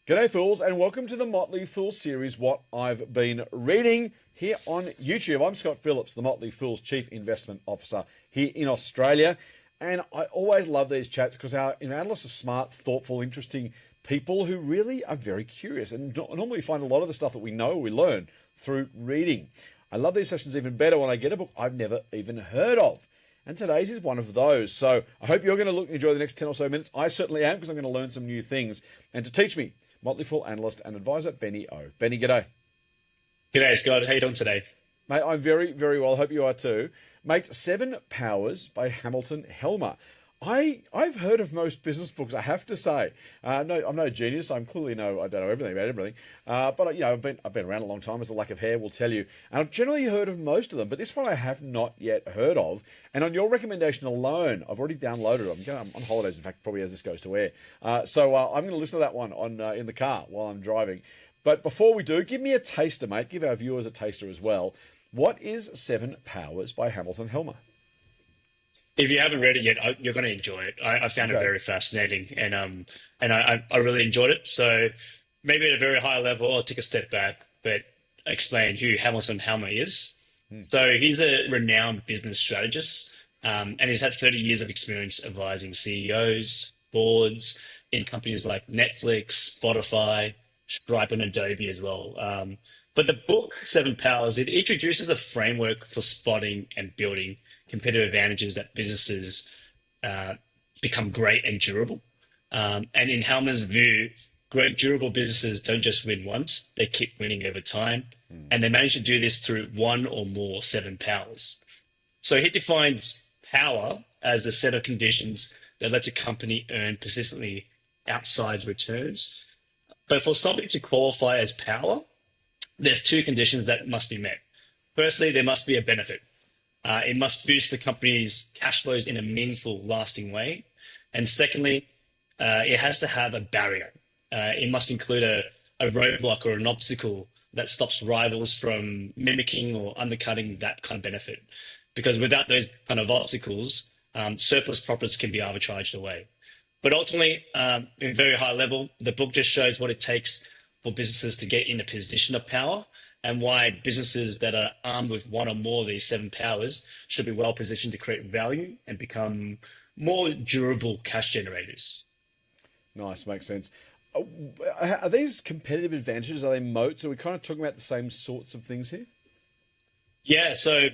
G'day, fools, and welcome to the Motley Fool series, What I've Been Reading, here on YouTube. I'm Scott Phillips, the Motley Fool's Chief Investment Officer here in Australia, and I always love these chats because our analysts are smart, thoughtful, interesting people who really are very curious and normally find a lot of the stuff that we know, we learn through reading. I love these sessions even better when I get a book I've never even heard of. And today's is one of those. So I hope you're going to enjoy the next 10 or so minutes. I certainly am, because I'm going to learn some new things. And to teach me, Motley Fool analyst and advisor, Benny O. Benny, g'day. G'day, Scott. How you doing today? Mate, I'm very, very well. I hope you are too. Mate, Seven Powers by Hamilton Helmer. I've heard of most business books, I have to say. I'm no genius. I don't know everything about everything. But I've been around a long time, as the lack of hair will tell you. And I've generally heard of most of them, but this one I have not yet heard of. And on your recommendation alone, I've already downloaded it. I'm on holidays, in fact, probably as this goes to air. So I'm going to listen to that one in the car while I'm driving. But before we do, give me a taster, mate. Give our viewers a taster as well. What is Seven Powers by Hamilton Helmer? If you haven't read it yet, you're going to enjoy it. I found it very fascinating, and I really enjoyed it. So maybe at a very high level, I'll take a step back, but explain who Hamilton Helmer is. So he's a renowned business strategist, and he's had 30 years of experience advising CEOs, boards in companies like Netflix, Spotify, Stripe, and Adobe as well. But the book, Seven Powers, it introduces a framework for spotting and building competitive advantages that businesses become great and durable. And in Helmer's view, great durable businesses don't just win once, they keep winning over time. And they manage to do this through one or more seven powers. So he defines power as the set of conditions that lets a company earn persistently outsized returns. But for something to qualify as power, there's two conditions that must be met. Firstly, there must be a benefit. It must boost the company's cash flows in a meaningful, lasting way. And secondly, it has to have a barrier. It must include a roadblock or an obstacle that stops rivals from mimicking or undercutting that kind of benefit. Because without those kind of obstacles, surplus profits can be arbitraged away. But ultimately, in very high level, the book just shows what it takes for businesses to get in a position of power, and why businesses that are armed with one or more of these seven powers should be well positioned to create value and become more durable cash generators. Nice, makes sense. Are these competitive advantages? Are they moats? Are we kind of talking about the same sorts of things here? Yeah, so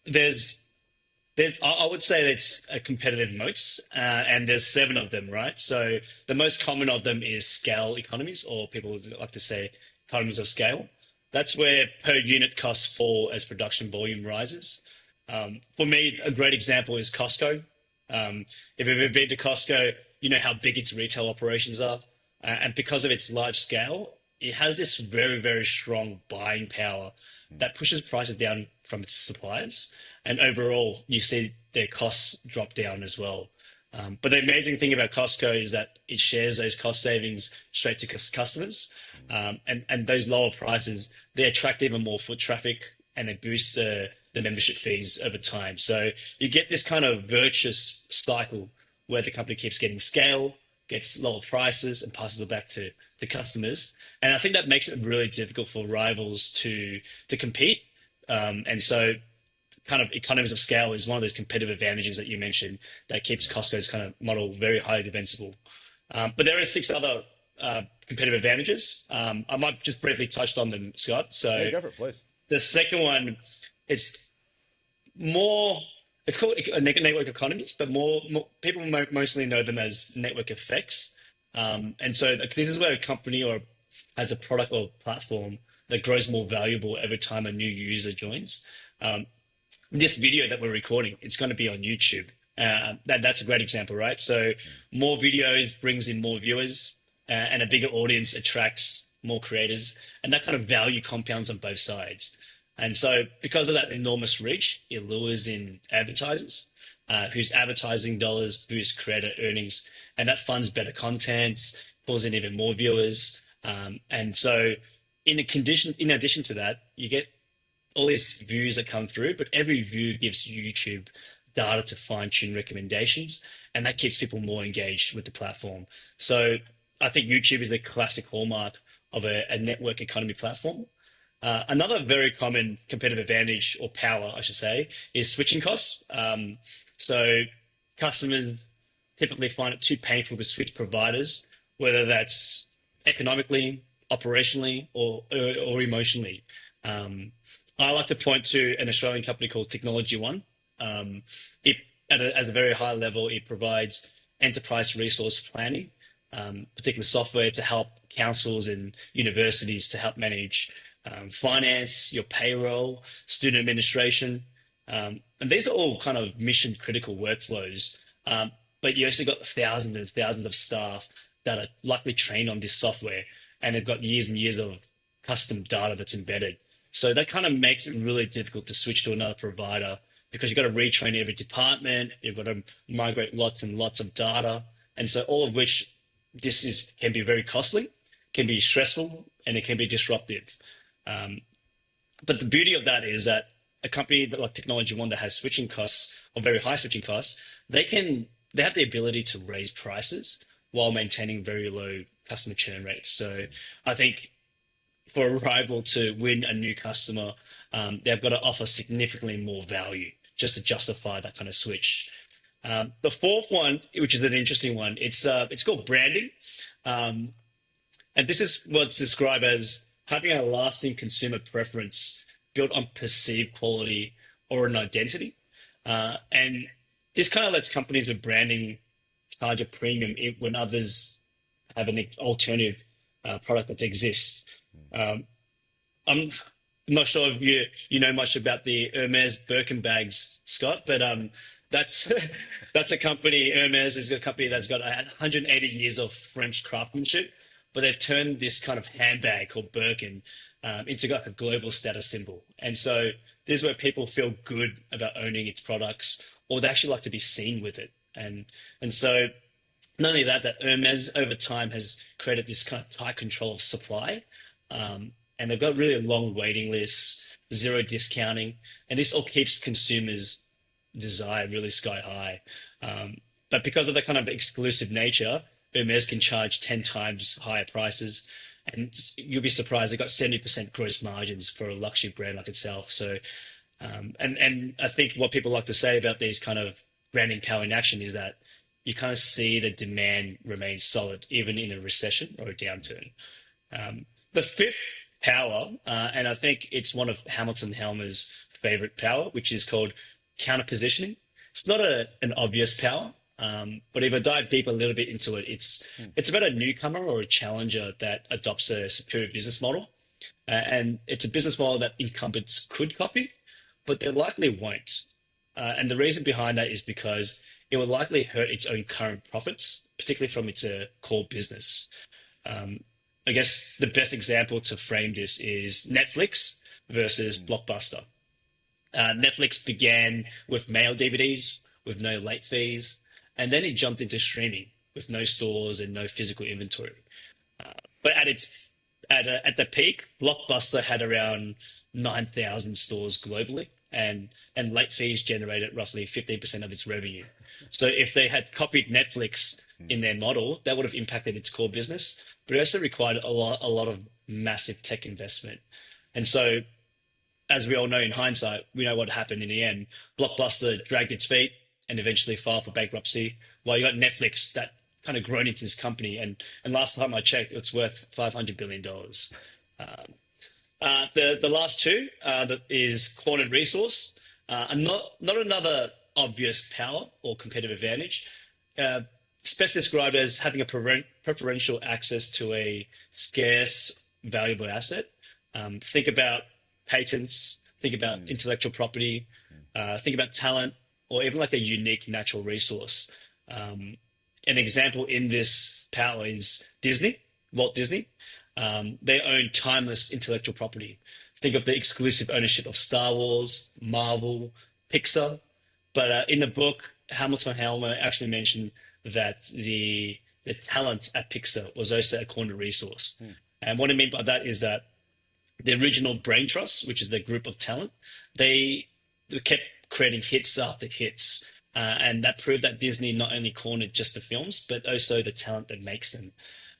I would say it's a competitive moats, and there's seven of them, right? So the most common of them is scale economies, or people like to say economies of scale. That's where per unit costs fall as production volume rises. For me, a great example is Costco. If you've ever been to Costco, you know how big its retail operations are. And because of its large scale, it has this very, very strong buying power that pushes prices down from its suppliers. And overall, you see their costs drop down as well. But the amazing thing about Costco is that it shares those cost savings straight to customers. And those lower prices, they attract even more foot traffic, and they boost the membership fees over time. So you get this kind of virtuous cycle where the company keeps getting scale, gets lower prices, and passes it back to the customers. And I think that makes it really difficult for rivals to compete. And so kind of economies of scale is one of those competitive advantages that you mentioned that keeps Costco's kind of model very highly defensible. But there are six other competitive advantages. I might just briefly touch on them, Scott. So yeah, go for it, please. The second one, it's called network economies, but more people mostly know them as network effects. And so this is where a company or has a product or platform that grows more valuable every time a new user joins. This video that we're recording, it's going to be on YouTube. That's a great example, right? So more videos brings in more viewers, and a bigger audience attracts more creators, and that kind of value compounds on both sides. And so because of that enormous reach, it lures in advertisers whose advertising dollars boost creator earnings, and that funds better content, pulls in even more viewers. And so in addition to that, you get all these views that come through, but every view gives YouTube data to fine tune recommendations, and that keeps people more engaged with the platform. So I think YouTube is the classic hallmark of a network economy platform. Another very common competitive advantage or power, I should say, is switching costs. So customers typically find it too painful to switch providers, whether that's economically, operationally, or emotionally. I like to point to an Australian company called Technology One. It, as a very high level, it provides enterprise resource planning, particular software to help councils and universities to help manage finance, your payroll, student administration. And these are all kind of mission critical workflows. But you also got thousands and thousands of staff that are likely trained on this software, and they've got years and years of custom data that's embedded. So that kind of makes it really difficult to switch to another provider because you've got to retrain every department, you've got to migrate lots and lots of data. And so all of which can be very costly, can be stressful, and it can be disruptive. But the beauty of that is that a company that like Technology One that has switching costs or very high switching costs, they have the ability to raise prices while maintaining very low customer churn rates. So I think for a rival to win a new customer, they've got to offer significantly more value just to justify that kind of switch. The fourth one, which is an interesting one, it's called branding. And this is what's described as having a lasting consumer preference built on perceived quality or an identity. And this kind of lets companies with branding charge a premium when others have an alternative product that exists. I'm not sure if you know much about the Hermes Birkin bags, Scott, but that's a company. Hermes is a company that's got 180 years of French craftsmanship, but they've turned this kind of handbag called Birkin into like a global status symbol. And so this is where people feel good about owning its products, or they actually like to be seen with it. And so not only that Hermes over time has created this kind of tight control of supply, and they've got really long waiting lists, zero discounting, and this all keeps consumers' desire really sky high. But because of that kind of exclusive nature, Hermes can charge 10 times higher prices, and you'll be surprised they got 70% gross margins for a luxury brand like itself. So, and I think what people like to say about these kind of branding power in action is that you kind of see the demand remains solid even in a recession or a downturn. The fifth power, and I think it's one of Hamilton Helmer's favorite power, which is called counterpositioning. It's not an obvious power, but if I dive deep a little bit into it, it's about a newcomer or a challenger that adopts a superior business model. And it's a business model that incumbents could copy, but they likely won't. And the reason behind that is because it will likely hurt its own current profits, particularly from its core business. I guess the best example to frame this is Netflix versus Blockbuster. Netflix began with mail DVDs with no late fees, and then it jumped into streaming with no stores and no physical inventory. But at the peak, Blockbuster had around 9,000 stores globally, and late fees generated roughly 15% of its revenue. So if they had copied Netflix in their model, that would have impacted its core business, but it also required a lot of massive tech investment. And so, as we all know in hindsight, we know what happened in the end. Blockbuster dragged its feet and eventually filed for bankruptcy, while you got Netflix that kind of grown into this company. And last time I checked, it's worth $500 billion. The last two that is cornered resource, and not another obvious power or competitive advantage. It's best described as having a preferential access to a scarce, valuable asset. Think about patents, think about intellectual property, think about talent, or even like a unique natural resource. An example in this power is Walt Disney. They own timeless intellectual property. Think of the exclusive ownership of Star Wars, Marvel, Pixar. But in the book, Hamilton Helmer actually mentioned that the talent at Pixar was also a cornered resource. And what I mean by that is that the original Brain Trust, which is the group of talent, they kept creating hits after hits. And that proved that Disney not only cornered just the films, but also the talent that makes them.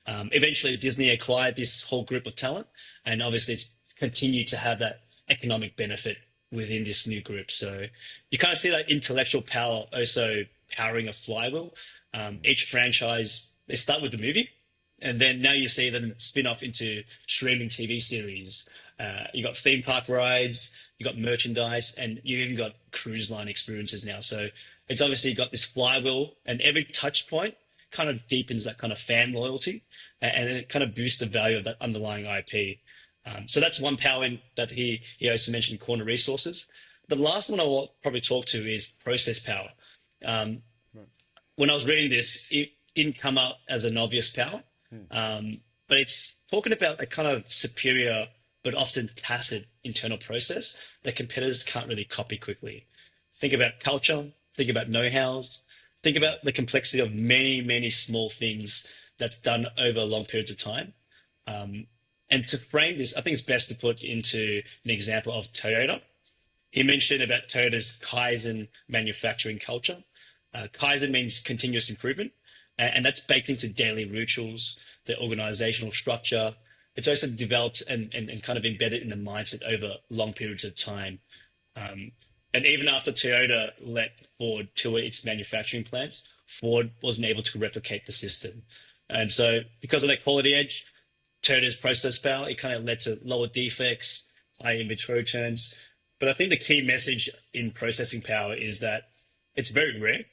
Eventually, Disney acquired this whole group of talent, and obviously, it's continued to have that economic benefit within this new group. So you kind of see that intellectual power also powering a flywheel. Each franchise, they start with the movie, and then now you see them spin off into streaming TV series. You got theme park rides, you got merchandise, and you even got cruise line experiences now. So it's obviously got this flywheel, and every touch point kind of deepens that kind of fan loyalty, and it kind of boosts the value of that underlying IP. So that's one power that he also mentioned, corner resources. The last one I will probably talk to is process power. When I was reading this, it didn't come up as an obvious power, but it's talking about a kind of superior but often tacit internal process that competitors can't really copy quickly. Think about culture, think about know-hows, think about the complexity of many, many small things that's done over long periods of time. And to frame this, I think it's best to put into an example of Toyota. He mentioned about Toyota's Kaizen manufacturing culture. Kaizen means continuous improvement, and that's baked into daily rituals, the organizational structure. It's also developed and kind of embedded in the mindset over long periods of time. And even after Toyota let Ford tour its manufacturing plants, Ford wasn't able to replicate the system. And so because of that quality edge, Toyota's process power, it kind of led to lower defects, high inventory turns. But I think the key message in processing power is that it's very rare,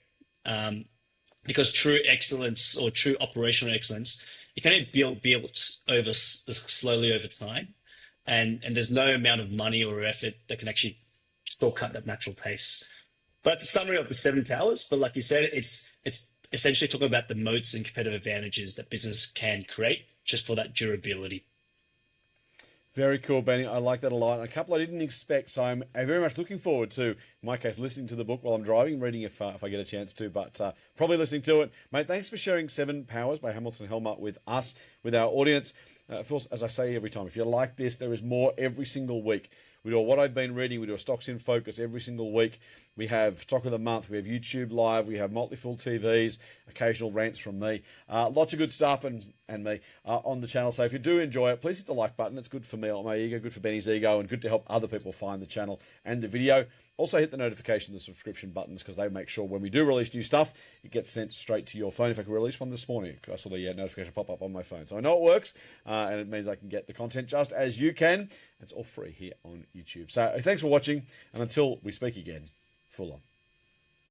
because true excellence or true operational excellence, you can only be able to slowly over time. And there's no amount of money or effort that can actually shortcut that natural pace. But it's a summary of the 7 powers. But like you said, it's essentially talking about the moats and competitive advantages that business can create just for that durability. Very cool, Benny. I like that a lot. And a couple I didn't expect, so I'm very much looking forward to, in my case, listening to the book while I'm driving, reading if I get a chance to, but probably listening to it. Mate, thanks for sharing 7 Powers by Hamilton Helmer with us, with our audience. Of course, as I say every time, if you like this, there is more every single week. We do a What I've Been Reading. We do a Stocks in Focus every single week. We have Stock of the Month. We have YouTube Live. We have Motley Fool TVs, occasional rants from me. Lots of good stuff and me on the channel. So if you do enjoy it, please hit the like button. It's good for me, my ego, good for Benny's ego, and good to help other people find the channel and the video. Also hit the notification, the subscription buttons, because they make sure when we do release new stuff, it gets sent straight to your phone. In fact, we released one this morning. I saw the notification pop up on my phone. So I know it works, and it means I can get the content just as you can. It's all free here on YouTube. So thanks for watching, and until we speak again, full on.